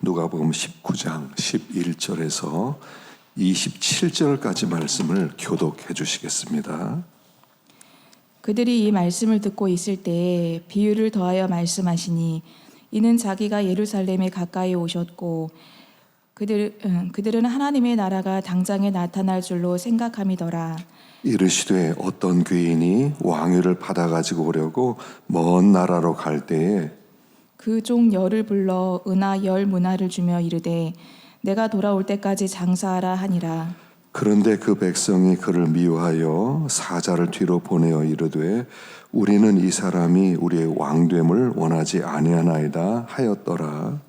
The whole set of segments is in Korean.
누가복음 19장 11절에서 27절까지 말씀을 교독해 주시겠습니다. 그들이 이 말씀을 듣고 있을 때에 비유를 더하여 말씀하시니 이는 자기가 예루살렘에 가까이 오셨고 그들은 하나님의 나라가 당장에 나타날 줄로 생각함이더라. 이르시되 어떤 귀인이 왕위를 받아 가지고 오려고 먼 나라로 갈 때에 그 종 열을 불러 은하 10문화를 주며 이르되 내가 돌아올 때까지 장사하라 하니라. 그런데 그 백성이 그를 미워하여 사자를 뒤로 보내어 이르되 우리는 이 사람이 우리의 왕됨을 원하지 아니하나이다 하였더라.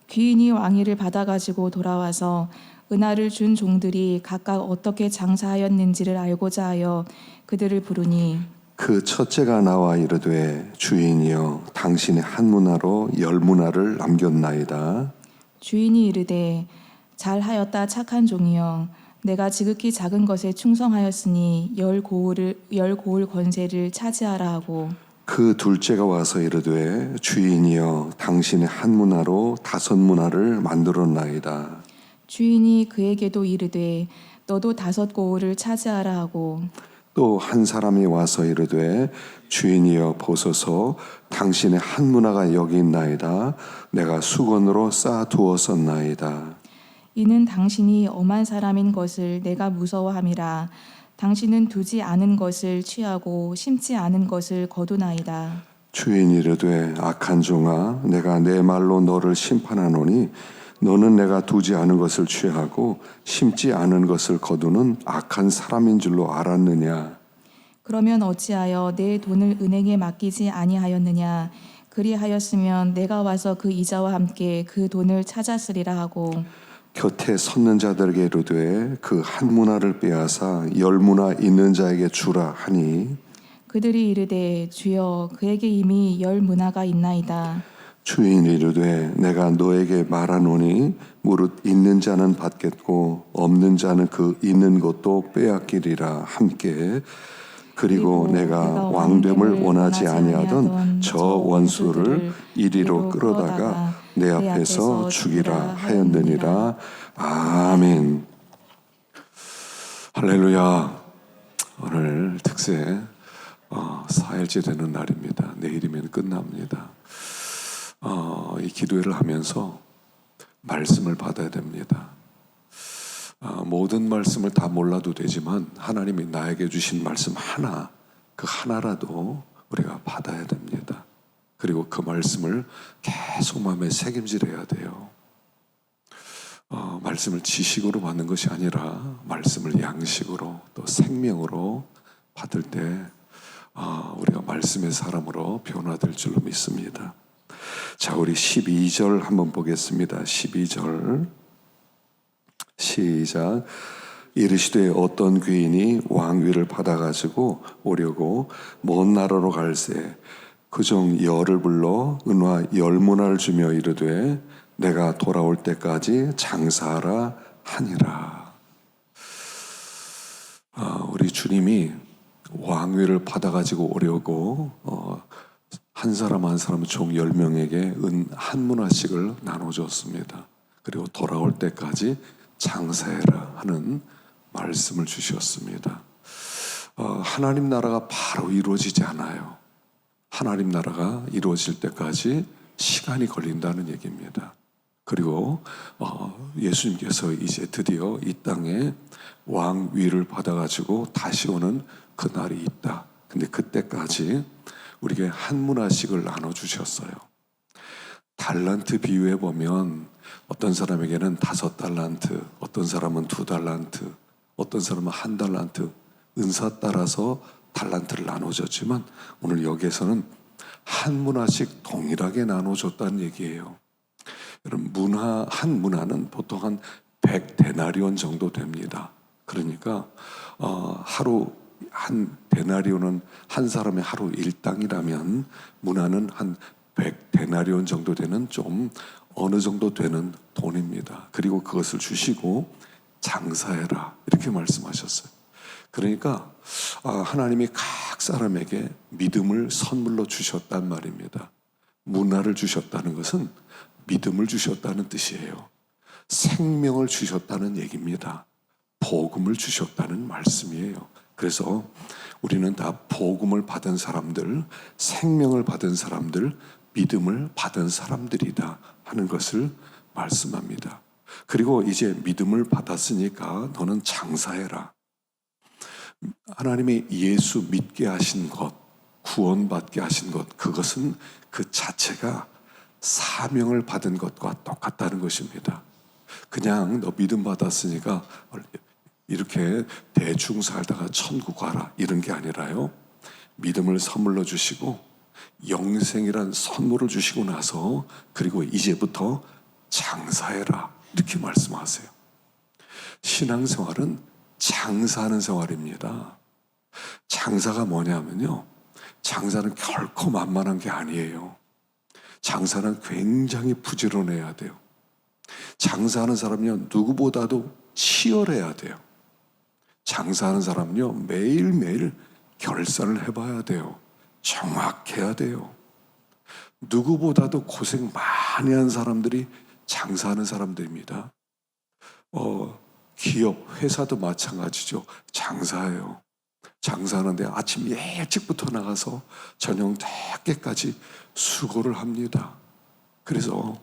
귀인이 왕위를 받아 가지고 돌아와서 은하를 준 종들이 각각 어떻게 장사하였는지를 알고자 하여 그들을 부르니 그 첫째가 나와 이르되 주인이여 당신의 한 문화로 10문화를 남겼나이다. 주인이 이르되 잘하였다 착한 종이여 내가 지극히 작은 것에 충성하였으니 열 고을 권세를 차지하라 하고 그 둘째가 와서 이르되 주인이여 당신의 한 문화로 5문화를 만들었나이다. 주인이 그에게도 이르되 너도 5고을을 차지하라 하고 또 한 사람이 와서 이르되 주인이여 보소서 당신의 한 문화가 여기 있나이다. 내가 수건으로 쌓아두었었나이다. 이는 당신이 엄한 사람인 것을 내가 무서워함이라. 당신은 두지 않은 것을 취하고 심지 않은 것을 거두나이다. 주인이 이르되 악한 종아 내가 내 말로 너를 심판하노니 너는 내가 두지 않은 것을 취하고 심지 않은 것을 거두는 악한 사람인 줄로 알았느냐. 그러면 어찌하여 내 돈을 은행에 맡기지 아니하였느냐. 그리하였으면 내가 와서 그 이자와 함께 그 돈을 찾았으리라 하고 곁에 섰는 자들에게 이르되 그 한 문화를 빼앗아 10문화 있는 자에게 주라 하니 그들이 이르되 주여 그에게 이미 10문화가 있나이다. 주인이 이르되 내가 너에게 말하노니 무릇 있는 자는 받겠고 없는 자는 그 있는 것도 빼앗기리라 함께 그리고 내가 왕됨을 원하지 아니하던 저 원수를 이리로 끌어다가 내 앞에서 죽이라 하였느니라. 아멘. 할렐루야. 오늘 특세 4일째 되는 날입니다. 내일이면 끝납니다. 이 기도회를 하면서 말씀을 받아야 됩니다. 모든 말씀을 다 몰라도 되지만 하나님이 나에게 주신 말씀 하나, 그 하나라도 우리가 받아야 됩니다. 그리고 그 말씀을 계속 마음에 새김질해야 돼요. 말씀을 지식으로 받는 것이 아니라 말씀을 양식으로 또 생명으로 받을 때 우리가 말씀의 사람으로 변화될 줄로 믿습니다. 자, 우리 12절 한번 보겠습니다. 12절 시작. 이르시되 어떤 귀인이 왕위를 받아가지고 오려고 먼 나라로 갈새 그 종 열을 불러 은화 10문화를 주며 이르되 내가 돌아올 때까지 장사하라 하니라. 우리 주님이 왕위를 받아가지고 오려고 한 사람 한 사람 총 10명에게 은 한 문화씩을 나눠줬습니다. 그리고 돌아올 때까지 장사해라 하는 말씀을 주셨습니다. 하나님 나라가 바로 이루어지지 않아요. 하나님 나라가 이루어질 때까지 시간이 걸린다는 얘기입니다. 그리고 예수님께서 이제 드디어 이 땅에 왕위를 받아가지고 다시 오는 그 날이 있다. 근데 그때까지 우리에게 한 문화씩을 나눠주셨어요. 달란트 비유해 보면 어떤 사람에게는 5달란트, 어떤 사람은 2달란트, 어떤 사람은 1달란트, 은사 따라서 달란트를 나눠줬지만 오늘 여기에서는 한 문화씩 동일하게 나눠줬다는 얘기예요. 여러분, 한 문화는 보통 한 100데나리온 정도 됩니다. 그러니까 하루 한 데나리온은 한 사람의 하루 일당이라면 문화는 한 100데나리온 정도 되는 좀 어느 정도 되는 돈입니다. 그리고 그것을 주시고 장사해라 이렇게 말씀하셨어요. 그러니까 하나님이 각 사람에게 믿음을 선물로 주셨단 말입니다. 문화를 주셨다는 것은 믿음을 주셨다는 뜻이에요. 생명을 주셨다는 얘기입니다. 복음을 주셨다는 말씀이에요. 그래서 우리는 다 복음을 받은 사람들, 생명을 받은 사람들, 믿음을 받은 사람들이다 하는 것을 말씀합니다. 그리고 이제 믿음을 받았으니까 너는 장사해라. 하나님이 예수 믿게 하신 것, 구원받게 하신 것, 그것은 그 자체가 사명을 받은 것과 똑같다는 것입니다. 그냥 너 믿음 받았으니까 이렇게 대충 살다가 천국 가라 이런 게 아니라요. 믿음을 선물로 주시고 영생이란 선물을 주시고 나서 그리고 이제부터 장사해라 이렇게 말씀하세요. 신앙생활은 장사하는 생활입니다. 장사가 뭐냐면요, 장사는 결코 만만한 게 아니에요. 장사는 굉장히 부지런해야 돼요. 장사하는 사람은요, 누구보다도 치열해야 돼요. 장사하는 사람은요, 매일매일 결산을 해봐야 돼요. 정확해야 돼요. 누구보다도 고생 많이 한 사람들이 장사하는 사람들입니다. 기업, 회사도 마찬가지죠. 장사예요. 장사하는데 아침 일찍부터 나가서 저녁 늦게까지 수고를 합니다. 그래서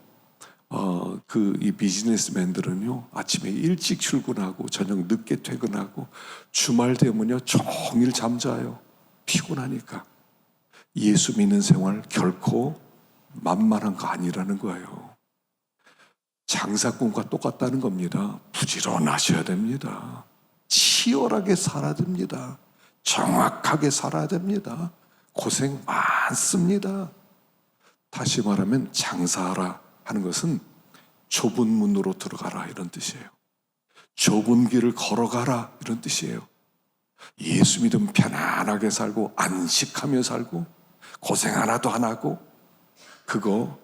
이 비즈니스맨들은요, 아침에 일찍 출근하고 저녁 늦게 퇴근하고 주말 되면요 종일 잠자요. 피곤하니까. 예수 믿는 생활 결코 만만한 거 아니라는 거예요. 장사꾼과 똑같다는 겁니다. 부지런하셔야 됩니다. 치열하게 살아야 됩니다. 정확하게 살아야 됩니다. 고생 많습니다. 다시 말하면 장사하라 하는 것은 좁은 문으로 들어가라 이런 뜻이에요. 좁은 길을 걸어가라 이런 뜻이에요. 예수 믿으면 편안하게 살고 안식하며 살고 고생 하나도 안 하고, 그거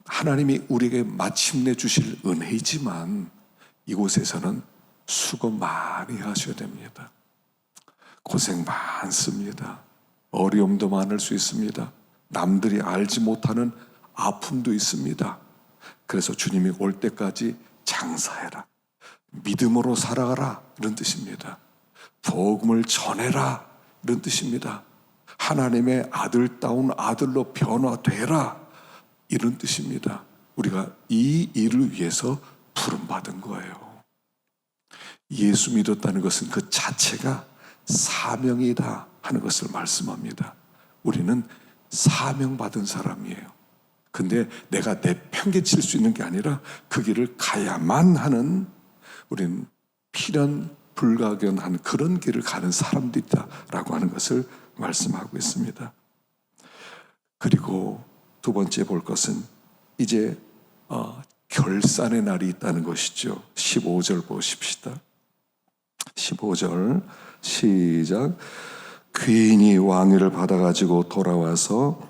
하나님이 우리에게 마침내 주실 은혜이지만 이곳에서는 수고 많이 하셔야 됩니다. 고생 많습니다. 어려움도 많을 수 있습니다. 남들이 알지 못하는 아픔도 있습니다. 그래서 주님이 올 때까지 장사해라, 믿음으로 살아가라 이런 뜻입니다. 복음을 전해라 이런 뜻입니다. 하나님의 아들다운 아들로 변화되라 이런 뜻입니다. 우리가 이 일을 위해서 부름받은 거예요. 예수 믿었다는 것은 그 자체가 사명이다 하는 것을 말씀합니다. 우리는 사명받은 사람이에요. 근데 내가 내팽개칠 수 있는 게 아니라 그 길을 가야만 하는, 우리는 필연 불가견한 그런 길을 가는 사람들이다라고 하는 것을 말씀하고 있습니다. 그리고 두 번째 볼 것은 이제 결산의 날이 있다는 것이죠. 15절 보십시다. 15절 시작. 귀인이 왕위를 받아가지고 돌아와서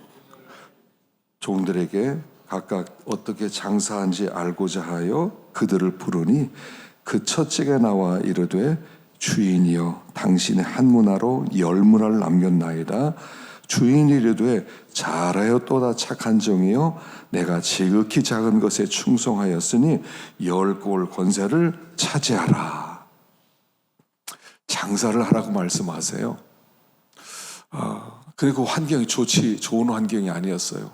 종들에게 각각 어떻게 장사한지 알고자 하여 그들을 부르니 그 첫째가 나와 이르되 주인이여 당신의 한 문화로 10문화를 남겼나이다. 주인이 이르되 잘하였도다 착한 종이여 내가 지극히 작은 것에 충성하였으니 10골 권세를 차지하라. 장사를 하라고 말씀하세요. 그리고 환경이 좋은 환경이 아니었어요.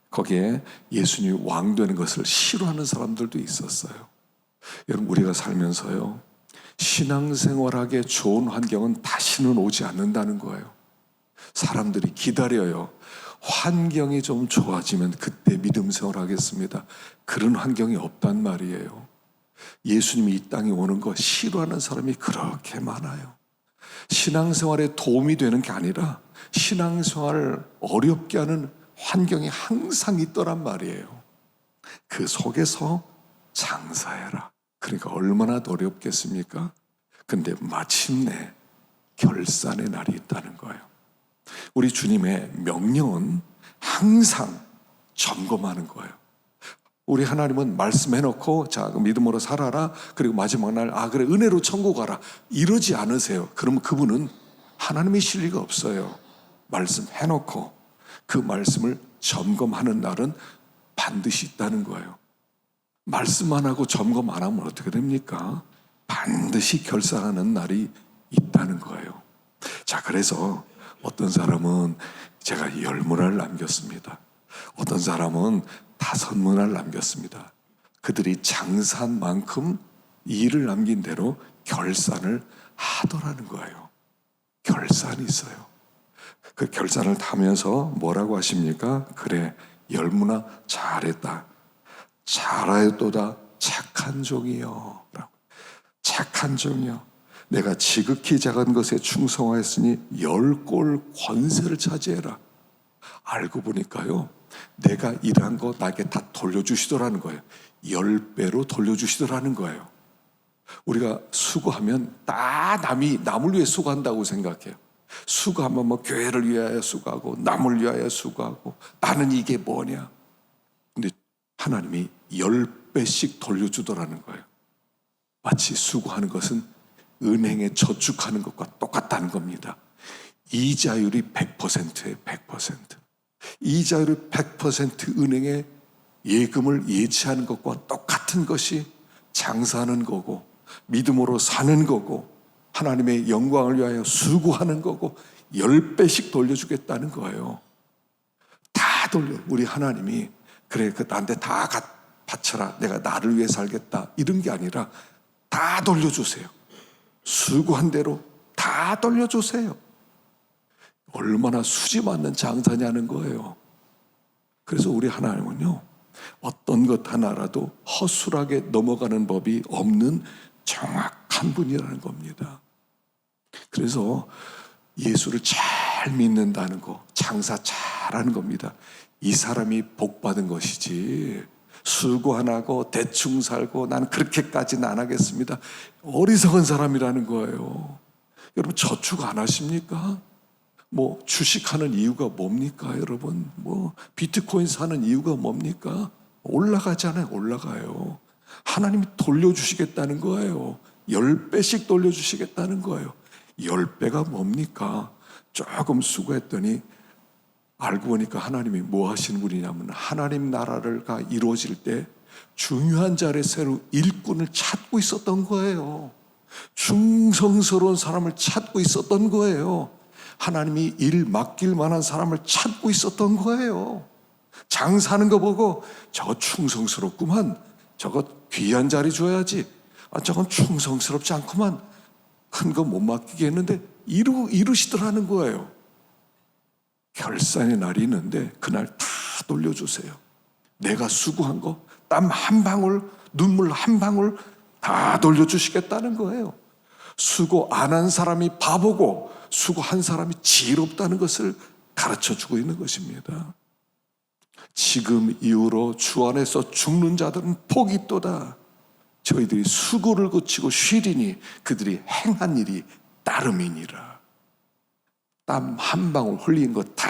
거기에 예수님이 왕 되는 것을 싫어하는 사람들도 있었어요. 여러분, 우리가 살면서요, 신앙생활하기에 좋은 환경은 다시는 오지 않는다는 거예요. 사람들이 기다려요. 환경이 좀 좋아지면 그때 믿음 생활하겠습니다. 그런 환경이 없단 말이에요. 예수님이 이 땅에 오는 거 싫어하는 사람이 그렇게 많아요. 신앙생활에 도움이 되는 게 아니라 신앙생활을 어렵게 하는 환경이 항상 있더란 말이에요. 그 속에서 장사해라. 그러니까 얼마나 더 어렵겠습니까? 근데 마침내 결산의 날이 있다는 거예요. 우리 주님의 명령은 항상 점검하는 거예요. 우리 하나님은 말씀해놓고 자 믿음으로 살아라, 그리고 마지막 날 그래 은혜로 천국 가라 이러지 않으세요. 그러면 그분은 하나님이실 리가 없어요. 말씀해놓고 그 말씀을 점검하는 날은 반드시 있다는 거예요. 말씀 안 하고 점검 안 하면 어떻게 됩니까? 반드시 결산하는 날이 있다는 거예요. 자, 그래서 어떤 사람은 제가 10문화를 남겼습니다. 어떤 사람은 5문화를 남겼습니다. 그들이 장사한 만큼 일을 남긴 대로 결산을 하더라는 거예요. 결산이 있어요. 그 결산을 타면서 뭐라고 하십니까? 그래, 10문화 잘했다. 잘하였도다. 착한 종이여. 라고. 착한 종이여. 내가 지극히 작은 것에 충성하였으니 10골 권세를 차지해라. 알고 보니까요, 내가 일한 거 나에게 다 돌려주시더라는 거예요. 10배로 돌려주시더라는 거예요. 우리가 수고하면 다 남을 위해 수고한다고 생각해요. 수고하면 뭐 교회를 위하여 수고하고 남을 위하여 수고하고 나는 이게 뭐냐. 근데 하나님이 10배씩 돌려주더라는 거예요. 마치 수고하는 것은 은행에 저축하는 것과 똑같다는 겁니다. 이자율이 100%예요. 100%. 이자율이 100% 은행에 예금을 예치하는 것과 똑같은 것이 장사하는 거고 믿음으로 사는 거고 하나님의 영광을 위하여 수고하는 거고 10배씩 돌려주겠다는 거예요. 다 돌려. 우리 하나님이 그래 나한테 다 바쳐라. 내가 나를 위해 살겠다. 이런 게 아니라 다 돌려주세요. 수고한 대로 다 돌려주세요. 얼마나 수지 맞는 장사냐는 거예요. 그래서 우리 하나님은요, 어떤 것 하나라도 허술하게 넘어가는 법이 없는 정확한 분이라는 겁니다. 그래서 예수를 잘 믿는다는 거, 장사 잘하는 겁니다. 이 사람이 복 받은 것이지 수고 안 하고 대충 살고 난 그렇게까지는 안 하겠습니다. 어리석은 사람이라는 거예요. 여러분 저축 안 하십니까? 뭐 주식하는 이유가 뭡니까? 여러분 뭐 비트코인 사는 이유가 뭡니까? 올라가잖아요. 올라가요. 하나님이 돌려주시겠다는 거예요. 10배씩 돌려주시겠다는 거예요. 10배가 뭡니까? 조금 수고했더니 알고 보니까 하나님이 뭐 하시는 분이냐면 하나님 나라가 이루어질 때 중요한 자리에 새로 일꾼을 찾고 있었던 거예요. 충성스러운 사람을 찾고 있었던 거예요. 하나님이 일 맡길 만한 사람을 찾고 있었던 거예요. 장사하는 거 보고 저거 충성스럽구만. 저거 귀한 자리 줘야지. 저건 충성스럽지 않구만. 큰 거 못 맡기겠는데 이루시더라는 거예요. 결산의 날이 있는데 그날 다 돌려주세요. 내가 수고한 거, 땀 한 방울, 눈물 한 방울 다 돌려주시겠다는 거예요. 수고 안 한 사람이 바보고 수고한 사람이 지혜롭다는 것을 가르쳐주고 있는 것입니다. 지금 이후로 주 안에서 죽는 자들은 복이 있도다. 저희들이 수고를 그치고 쉬리니 그들이 행한 일이 따름이니라. 땀 한 방울 흘린 거 다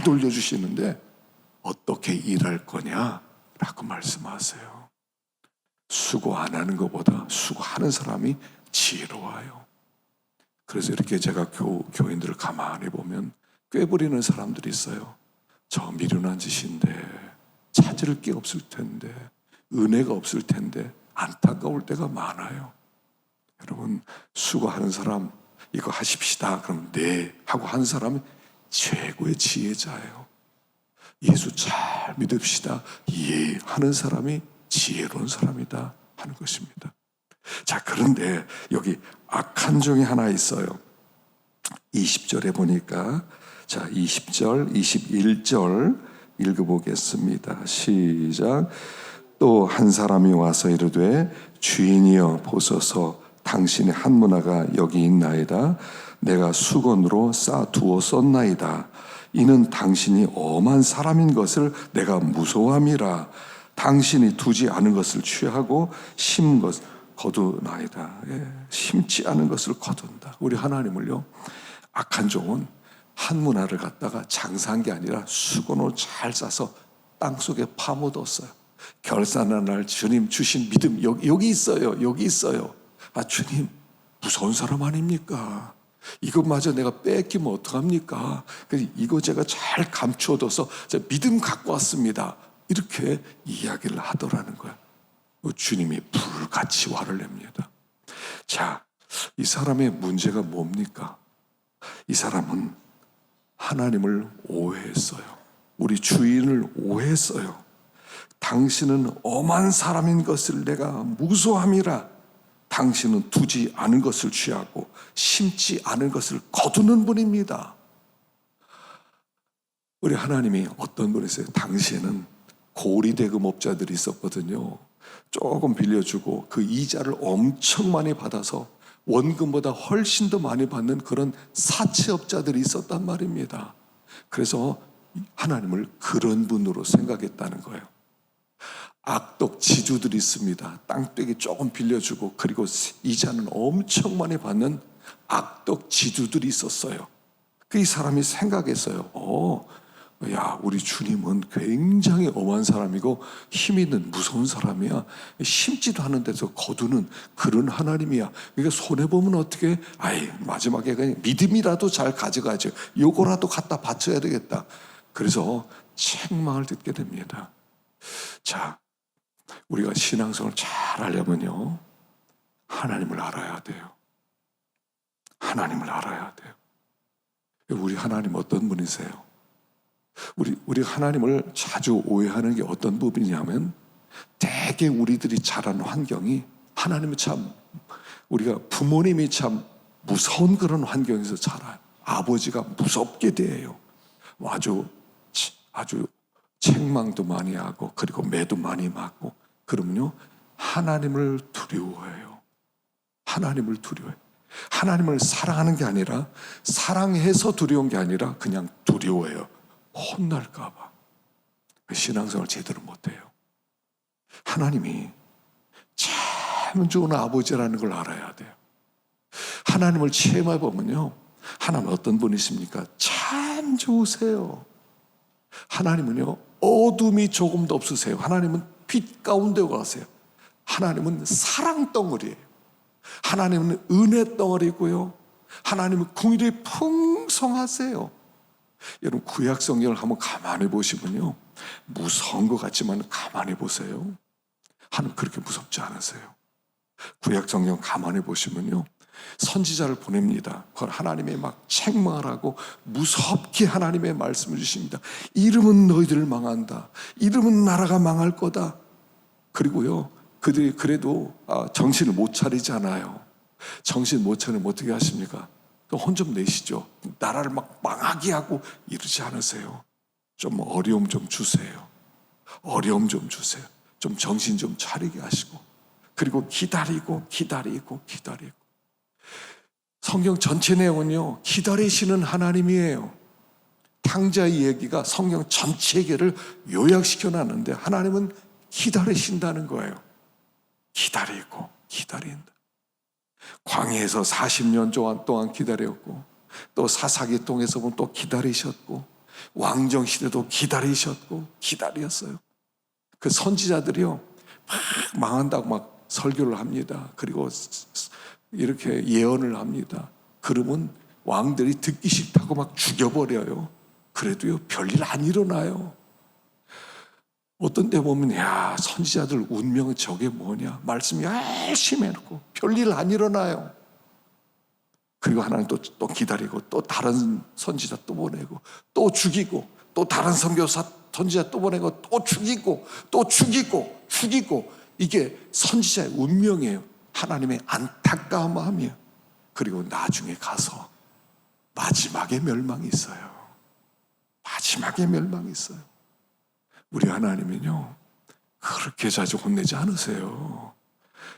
돌려주시는데 어떻게 일할 거냐라고 말씀하세요. 수고 안 하는 것보다 수고하는 사람이 지혜로워요. 그래서 이렇게 제가 교인들을 가만히 보면 꾀부리는 사람들이 있어요. 저 미련한 짓인데 찾을 게 없을 텐데 은혜가 없을 텐데 안타까울 때가 많아요. 여러분 수고하는 사람 이거 하십시다. 그럼 네 하고 한 사람이 최고의 지혜자예요. 예수 잘 믿읍시다. 예 하는 사람이 지혜로운 사람이다 하는 것입니다. 자, 그런데 여기 악한 종이 하나 있어요. 20절에 보니까 자 20절 21절 읽어보겠습니다. 시작. 또 한 사람이 와서 이르되 주인이여 보소서 당신의 한 문화가 여기 있나이다. 내가 수건으로 싸두었었나이다. 이는 당신이 엄한 사람인 것을 내가 무서워함이라. 당신이 두지 않은 것을 취하고 심은 것을 거두나이다. 심지 않은 것을 거둔다. 우리 하나님을요, 악한 종은 한 문화를 갖다가 장사한 게 아니라 수건으로 잘 싸서 땅속에 파묻었어요. 결산한 날 주님 주신 믿음 여기 있어요. 여기 있어요. 주님 무서운 사람 아닙니까? 이것마저 내가 뺏기면 어떡합니까? 그래서 이거 제가 잘 감추어둬서 제가 믿음 갖고 왔습니다. 이렇게 이야기를 하더라는 거야. 주님이 불같이 화를 냅니다. 자, 이 사람의 문제가 뭡니까? 이 사람은 하나님을 오해했어요. 우리 주인을 오해했어요. 당신은 엄한 사람인 것을 내가 무소함이라. 당신은 두지 않은 것을 취하고 심지 않은 것을 거두는 분입니다. 우리 하나님이 어떤 분이세요? 당시에는 고리대금업자들이 있었거든요. 조금 빌려주고 그 이자를 엄청 많이 받아서 원금보다 훨씬 더 많이 받는 그런 사채업자들이 있었단 말입니다. 그래서 하나님을 그런 분으로 생각했다는 거예요. 악독 지주들이 있습니다. 땅떼기 조금 빌려주고 그리고 이자는 엄청 많이 받는 악독 지주들이 있었어요. 그 이 사람이 생각했어요. 야, 우리 주님은 굉장히 엄한 사람이고 힘 있는 무서운 사람이야. 심지도 않은 데서 거두는 그런 하나님이야. 그러니까 손해보면 어떻게? 마지막에 그냥 믿음이라도 잘 가져가죠. 요거라도 갖다 바쳐야 되겠다. 그래서 책망을 듣게 됩니다. 자, 우리가 신앙성을 잘 하려면요, 하나님을 알아야 돼요. 하나님을 알아야 돼요. 우리 하나님 어떤 분이세요? 우리 하나님을 자주 오해하는 게 어떤 부분이냐면, 대개 우리들이 자란 환경이 하나님은 참, 우리가 부모님이 참 무서운 그런 환경에서 자라요. 아버지가 무섭게 대해요. 아주 책망도 많이 하고 그리고 매도 많이 맞고. 그러면요, 하나님을 두려워해요. 하나님을 두려워해요. 하나님을 사랑하는 게 아니라, 사랑해서 두려운 게 아니라 그냥 두려워해요. 혼날까 봐. 신앙생활을 제대로 못해요. 하나님이 참 좋은 아버지라는 걸 알아야 돼요. 하나님을 체험해 보면요, 하나님은 어떤 분이십니까? 참 좋으세요. 하나님은요, 어둠이 조금도 없으세요. 하나님은 빛 가운데 가세요. 하나님은 사랑 덩어리예요. 하나님은 은혜 덩어리고요, 하나님은 긍휼이 풍성하세요. 여러분, 구약 성경을 한번 가만히 보시면요, 무서운 것 같지만 가만히 보세요. 하나님 그렇게 무섭지 않으세요. 구약 성경 가만히 보시면요, 선지자를 보냅니다. 그걸 하나님의 막 책망하라고 무섭게 하나님의 말씀을 주십니다. 이름은 너희들을 망한다. 이름은 나라가 망할 거다. 그리고요, 그들이 그래도 정신을 못 차리잖아요. 정신 못 차리면 어떻게 하십니까? 혼 좀 내시죠. 나라를 막 망하게 하고 이러지 않으세요. 좀 어려움 좀 주세요. 어려움 좀 주세요. 좀 정신 좀 차리게 하시고, 그리고 기다리고. 성경 전체 내용은요, 기다리시는 하나님이에요. 탕자의 얘기가 성경 전체 얘기를 요약시켜 놨는데, 하나님은 기다리신다는 거예요. 기다린다. 광야에서 40년 동안 기다렸고, 또 사사기 통해서 보면 또 기다리셨고, 왕정시대도 기다렸어요. 그 선지자들이요, 막 망한다고 막 설교를 합니다. 그리고 이렇게 예언을 합니다. 그러면 왕들이 듣기 싫다고 막 죽여버려요. 그래도요, 별일 안 일어나요. 어떤 때 보면, 야, 선지자들 운명은 저게 뭐냐, 말씀 열심히 해놓고 별일 안 일어나요. 그리고 하나님 또 기다리고, 또 다른 선지자 또 보내고, 또 죽이고, 또 다른 선교사 선지자 또 보내고, 또 죽이고, 이게 선지자의 운명이에요. 하나님의 안타까운 마음이에요. 그리고 나중에 가서 마지막에 멸망이 있어요. 우리 하나님은요, 그렇게 자주 혼내지 않으세요.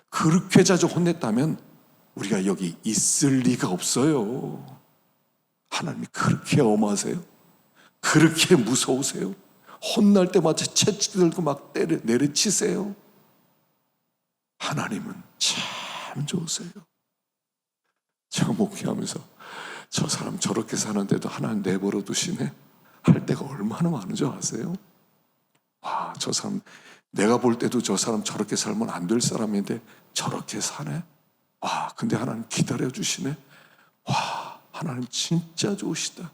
그렇게 자주 혼냈다면 우리가 여기 있을 리가 없어요. 하나님이 그렇게 엄하세요. 그렇게 무서우세요. 혼날 때마다 채찍 들고 막 내려치세요. 하나님은 참 좋으세요. 제가 목회하면서 저 사람 저렇게 사는데도 하나님 내버려 두시네 할 때가 얼마나 많은 줄 아세요? 와, 저 사람, 내가 볼 때도 저 사람 저렇게 살면 안 될 사람인데 저렇게 사네. 와, 근데 하나님 기다려 주시네. 와, 하나님 진짜 좋으시다.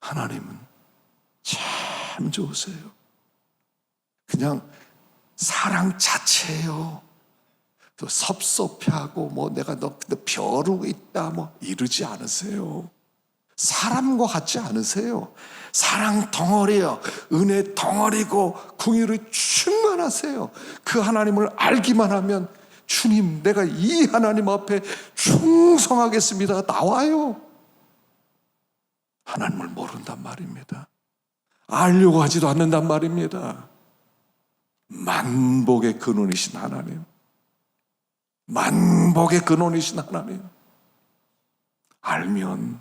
하나님은 참 좋으세요. 그냥 사랑 자체예요. 또 섭섭해하고 뭐 내가 너 벼르고 있다 뭐 이러지 않으세요. 사람과 같지 않으세요. 사랑 덩어리요, 은혜 덩어리고 궁유를 충만하세요. 그 하나님을 알기만 하면 주님, 내가 이 하나님 앞에 충성하겠습니다가 나와요. 하나님을 모른단 말입니다. 알려고 하지도 않는단 말입니다. 만복의 근원이신 하나님, 만복의 근원이신 하나님, 알면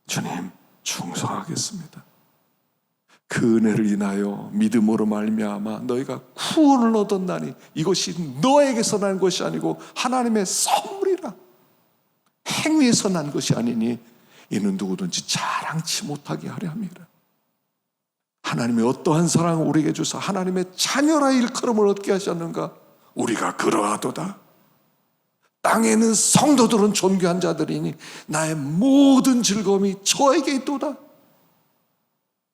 주님 충성하겠습니다. 그 은혜를 인하여 믿음으로 말미암아 너희가 구원을 얻었나니 이것이 너에게서 난 것이 아니고 하나님의 선물이라. 행위에서 난 것이 아니니 이는 누구든지 자랑치 못하게 하려 함이라. 하나님의 어떠한 사랑을 우리에게 주사 하나님의 자녀라 일컬음을 얻게 하셨는가? 우리가 그러하도다. 땅에 있는 성도들은 존귀한 자들이니 나의 모든 즐거움이 저에게 있도다.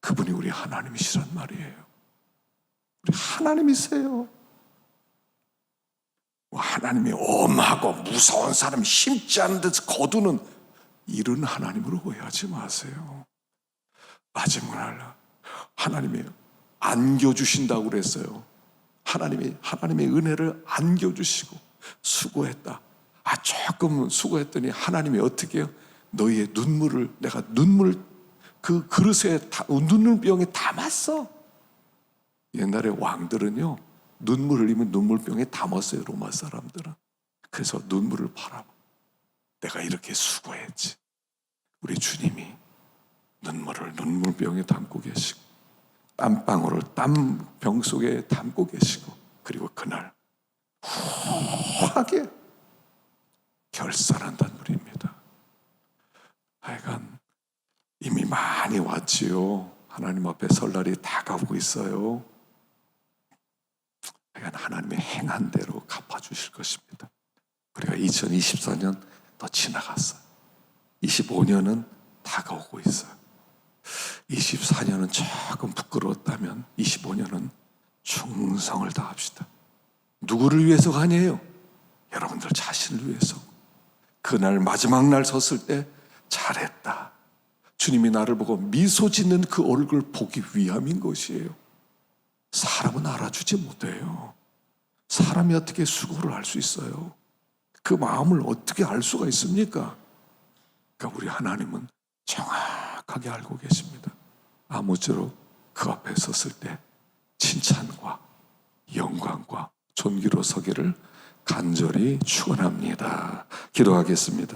그분이 우리 하나님이시란 말이에요. 우리 하나님이세요. 하나님이 엄하고 무서운 사람, 힘지 않은 데서 거두는 이런 하나님으로 오해하지 마세요. 마지막으로 하나님이 안겨주신다고 그랬어요. 하나님의 은혜를 안겨주시고 수고했다. 조금 수고했더니 하나님이 어떻게 해요? 너희의 눈물을 내가 그 그릇에 눈물병에 담았어. 옛날에 왕들은요, 눈물 흘리면 눈물병에 담았어요. 로마 사람들은. 그래서 눈물을 바라봐. 내가 이렇게 수고했지. 우리 주님이 눈물을 눈물병에 담고 계시고 땀방울을 땀병 속에 담고 계시고, 그리고 그날 후하게 결산한다는 말입니다. 하여간 이미 많이 왔지요. 하나님 앞에 설날이 다가오고 있어요. 하여간 하나님의 행한 대로 갚아주실 것입니다. 우리가 2024년 더 지나갔어요. 25년은 다가오고 있어요. 24년은 조금 부끄러웠다면 25년은 충성을 다합시다. 누구를 위해서가 아니에요. 여러분들 자신을 위해서. 그날 마지막 날 섰을 때 잘했다. 주님이 나를 보고 미소 짓는 그 얼굴 보기 위함인 것이에요. 사람은 알아주지 못해요. 사람이 어떻게 수고를 할 수 있어요? 그 마음을 어떻게 알 수가 있습니까? 그러니까 우리 하나님은 정확하게 알고 계십니다. 아무쪼록 그 앞에 섰을 때 칭찬과 영광과 존귀로 서기를 간절히 축원합니다. 기도하겠습니다.